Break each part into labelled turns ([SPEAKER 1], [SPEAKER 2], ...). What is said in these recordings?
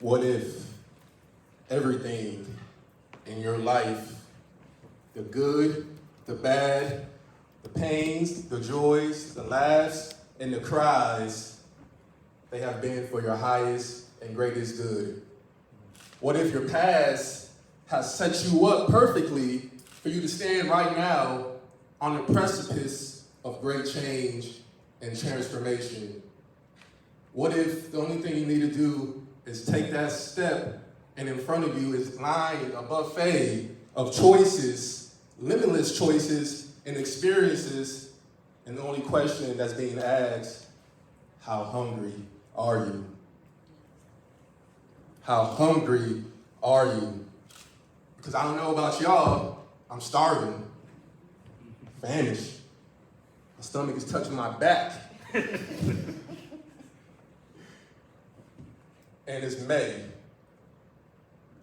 [SPEAKER 1] What if everything in your life, the good, the bad, the pains, the joys, the laughs, and the cries, they have been for your highest and greatest good? What if your past has set you up perfectly for you to stand right now on the precipice of great change and transformation? What if the only thing you need to do is take that step, and in front of you is lying a buffet of choices, limitless choices and experiences, and the only question that's being asked, how hungry are you? How hungry are you? Because I don't know about y'all, I'm starving, famished. My stomach is touching my back. And it's May.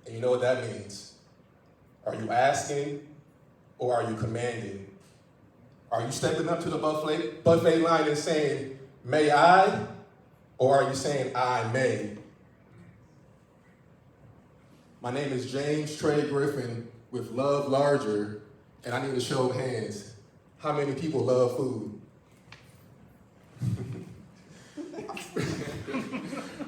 [SPEAKER 1] And you know what that means. Are you asking or are you commanding? Are you stepping up to the buffet line and saying, may I? Or are you saying, I may? My name is James Trey Griffin with Love Larger, and I need a show of hands. How many people love food?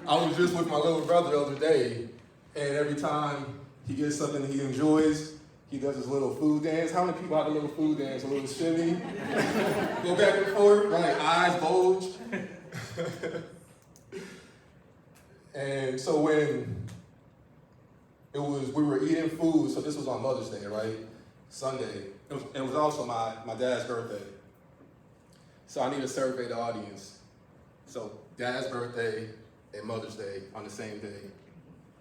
[SPEAKER 1] I was just with my little brother the other day, and every time he gets something he enjoys, he does his little food dance. How many people have a little food dance, a little shimmy? Go back and forth, right? Eyes bulge. And so when we were eating food, so this was on Mother's Day, right? Sunday. It was also my dad's birthday. So I need to survey the audience. So dad's birthday and Mother's Day on the same day.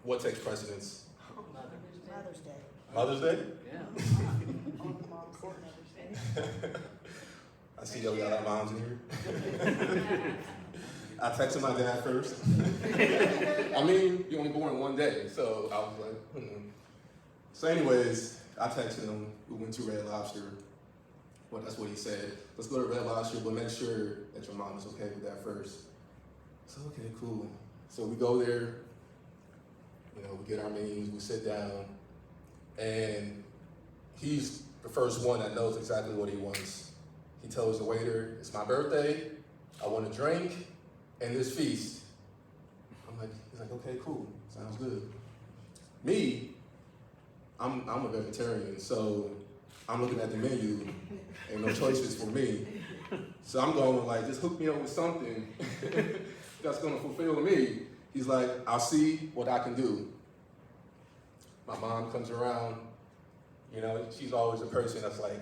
[SPEAKER 1] What takes precedence?
[SPEAKER 2] Mother's Day.
[SPEAKER 1] Mother's Day?
[SPEAKER 2] Yeah.
[SPEAKER 1] I see y'all got our moms in here. I texted my dad first. I mean, you're only born one day, so I was like, So anyways, I texted him. We went to Red Lobster. Well, that's what he said. Let's go to Red Lobster, but make sure that your mom is okay with that first. So, okay, cool. So we go there, we get our menus, we sit down, and he's the first one that knows exactly what he wants. He tells the waiter, it's my birthday, I want a drink, and this feast. He's like, okay, cool, sounds good. Me, I'm a vegetarian, so I'm looking at the menu, and no choices for me. So I'm going like, just hook me up with something that's gonna fulfill me. He's like, I'll see what I can do. My mom comes around, she's always a person that's like,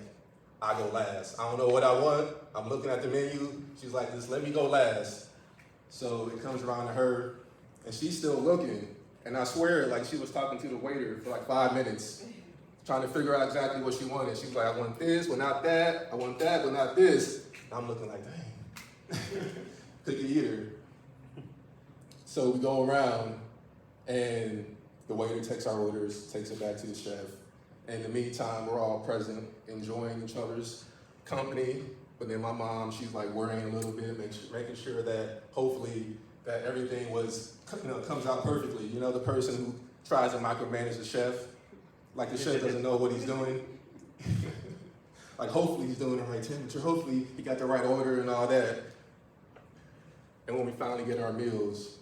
[SPEAKER 1] I go last. I don't know what I want. I'm looking at the menu. She's like, just let me go last. So it comes around to her, and she's still looking. And I swear, like she was talking to the waiter for like 5 minutes, trying to figure out exactly what she wanted. She's like, I want this, but not that. I want that, but not this. And I'm looking like, dang, picky eater. So we go around, and the waiter takes our orders, takes it back to the chef. In the meantime, we're all present, enjoying each other's company. But then my mom, she's like worrying a little bit, making sure that hopefully that everything comes out perfectly. The person who tries to micromanage the chef, like the chef doesn't know what he's doing. Like hopefully he's doing the right temperature, hopefully he got the right order and all that. And when we finally get our meals,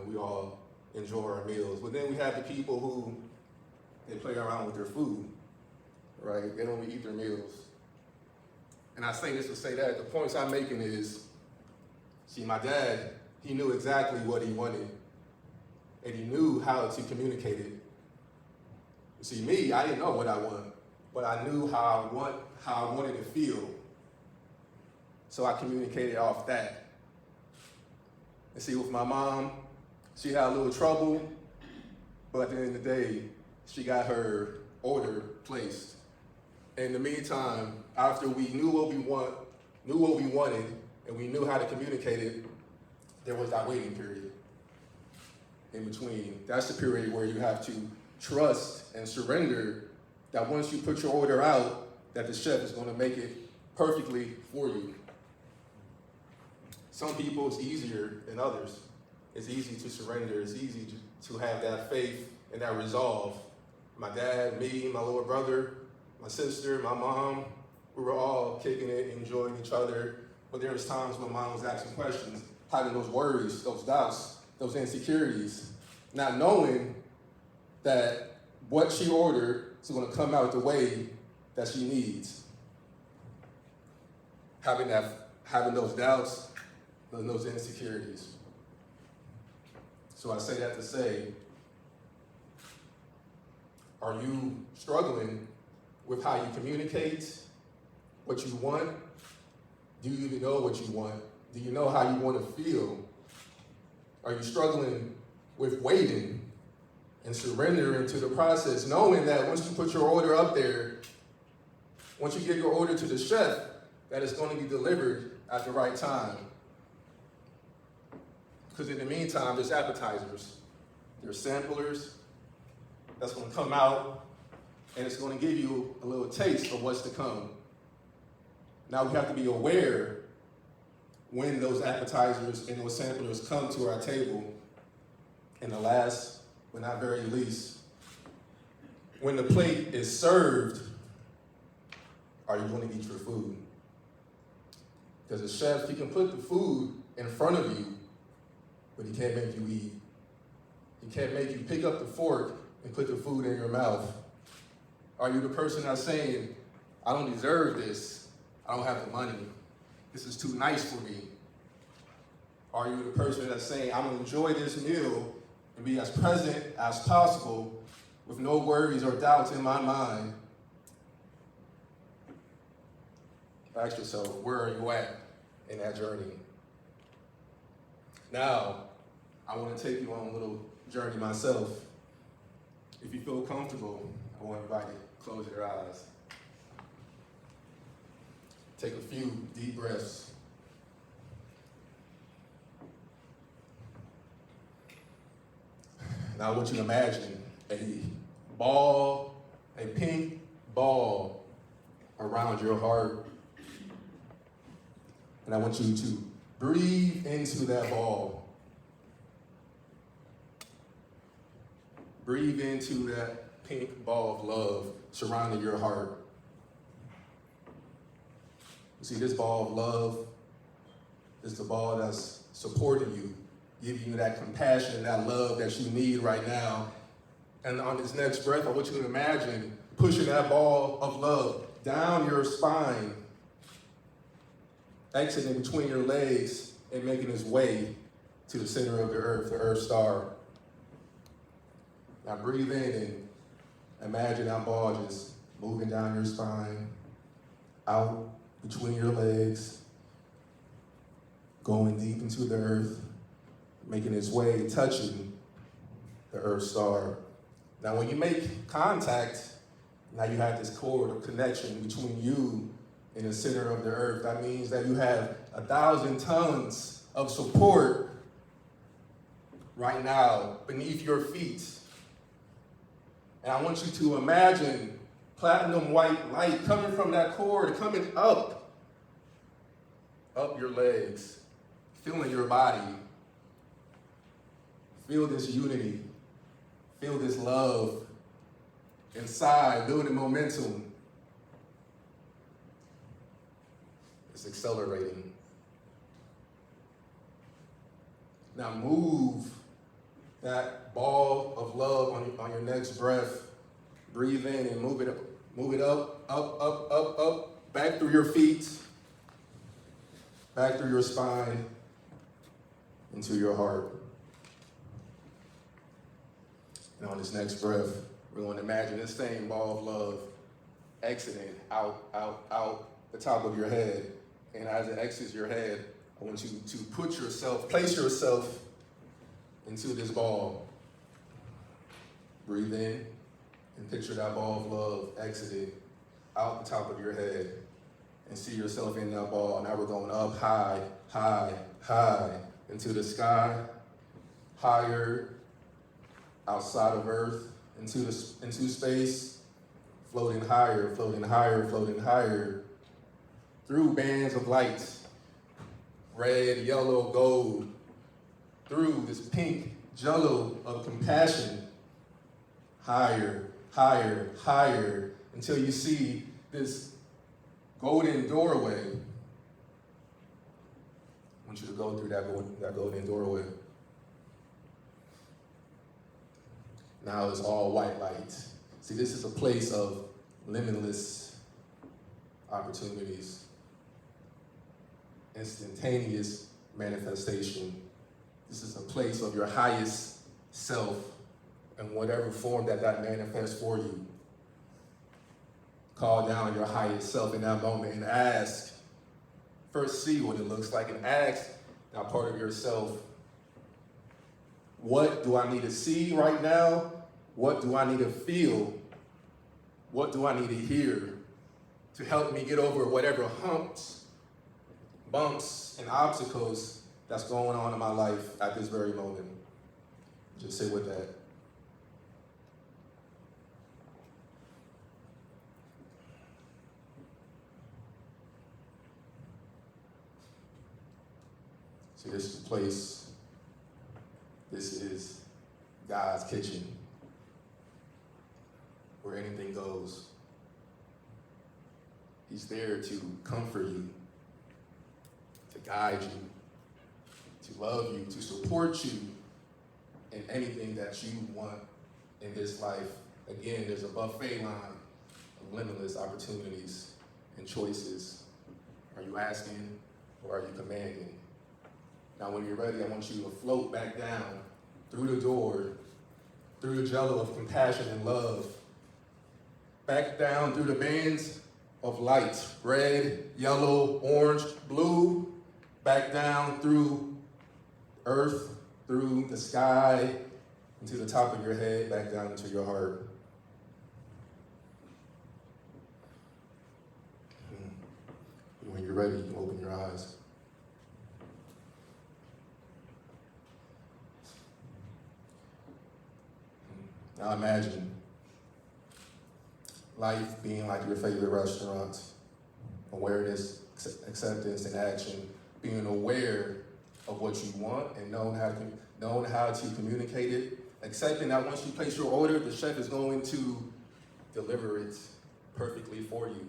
[SPEAKER 1] we all enjoy our meals. But then we have the people who, they play around with their food, right? They don't eat their meals. And I say this to say that, the points I'm making is, see, my dad, he knew exactly what he wanted, and he knew how to communicate it. See, me, I didn't know what I want, but I knew how I wanted to feel. So I communicated off that. And see, with my mom, she had a little trouble, but at the end of the day, she got her order placed. In the meantime, after we knew what we wanted, and we knew how to communicate it, there was that waiting period in between. That's the period where you have to trust and surrender that once you put your order out, that the chef is going to make it perfectly for you. Some people, it's easier than others. It's easy to surrender. It's easy to have that faith and that resolve. My dad, me, my little brother, my sister, my mom, we were all kicking it, enjoying each other. But there was times when mom was asking questions, having those worries, those doubts, those insecurities, not knowing that what she ordered is going to come out the way that she needs. Having those doubts and those insecurities. So I say that to say, are you struggling with how you communicate what you want? Do you even know what you want? Do you know how you want to feel? Are you struggling with waiting and surrendering to the process, knowing that once you put your order up there, once you get your order to the chef, that it's going to be delivered at the right time? Because in the meantime, there's appetizers, there's samplers that's going to come out, and it's going to give you a little taste of what's to come. Now we have to be aware when those appetizers and those samplers come to our table. And the last, but not very least, when the plate is served, are you going to eat your food? Because a chef, he can put the food in front of you, but he can't make you eat. He can't make you pick up the fork and put the food in your mouth. Are you the person that's saying, I don't deserve this, I don't have the money, this is too nice for me? Are you the person that's saying, I'm gonna enjoy this meal and be as present as possible with no worries or doubts in my mind? Ask yourself, where are you at in that journey? Now, I want to take you on a little journey myself. If you feel comfortable, I want everybody to close your eyes. Take a few deep breaths. Now I want you to imagine a pink ball around your heart. And I want you to breathe into that ball. Breathe into that pink ball of love surrounding your heart. You see, this ball of love is the ball that's supporting you, giving you that compassion, that love that you need right now. And on this next breath, I want you to imagine pushing that ball of love down your spine, exiting between your legs and making its way to the center of the Earth star. Now breathe in and imagine that ball just moving down your spine, out between your legs, going deep into the earth, making its way, touching the Earth star. Now when you make contact, now you have this cord of connection between you and the center of the earth. That means that you have 1,000 tons of support right now beneath your feet. And I want you to imagine platinum white light coming from that cord, coming up your legs, feeling your body. Feel this unity, feel this love inside, building momentum. It's accelerating. Now move that ball of love on your next breath. Breathe in and move it up, back through your feet, back through your spine, into your heart. And on this next breath, we're going to imagine this same ball of love exiting out the top of your head. And as it exits your head, I want you to place yourself into this ball. Breathe in and picture that ball of love exiting out the top of your head and see yourself in that ball. Now we're going up high, high, high into the sky, higher, outside of Earth, into space, floating higher, floating higher, floating higher, through bands of light, red, yellow, gold, through this pink jello of compassion, higher, higher, higher, until you see this golden doorway. I want you to go through that golden doorway. Now it's all white light. See, this is a place of limitless opportunities, instantaneous manifestation. This is a place of your highest self in whatever form that manifests for you. Call down your highest self in that moment and ask, first see what it looks like, and ask that part of yourself, what do I need to see right now? What do I need to feel? What do I need to hear to help me get over whatever humps, bumps, and obstacles that's going on in my life at this very moment? Just sit with that. See, this is the place, this is God's kitchen, where anything goes. He's there to comfort you, to guide you, to love you, to support you in anything that you want in this life. Again, there's a buffet line of limitless opportunities and choices. Are you asking or are you commanding? Now, when you're ready, I want you to float back down through the door, through the jello of compassion and love, back down through the bands of light, red, yellow, orange, blue, back down through earth, through the sky, into the top of your head, back down into your heart. When you're ready, you can open your eyes. Now imagine life being like your favorite restaurant. Awareness, acceptance, and action. Being aware of what you want and knowing how to communicate it. Accepting that once you place your order, the chef is going to deliver it perfectly for you.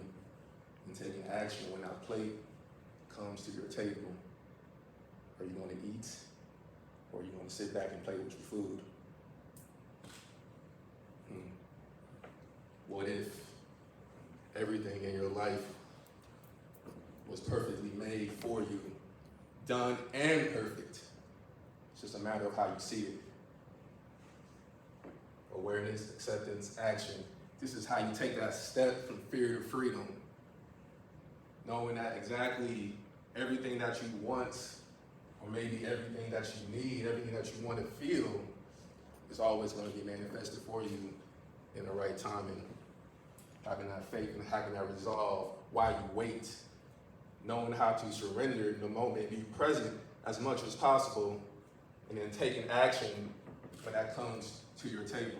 [SPEAKER 1] And taking action when that plate comes to your table. Are you going to eat? Or are you going to sit back and play with your food? What if everything in your life was perfectly made for you, done and perfect? It's just a matter of how you see it. Awareness, acceptance, action. This is how you take that step from fear to freedom. Knowing that exactly everything that you want, or maybe everything that you need, everything that you want to feel, is always going to be manifested for you in the right timing. Having that faith and having that resolve while you wait. Knowing how to surrender in the moment, be present as much as possible, and then taking action when that comes to your table.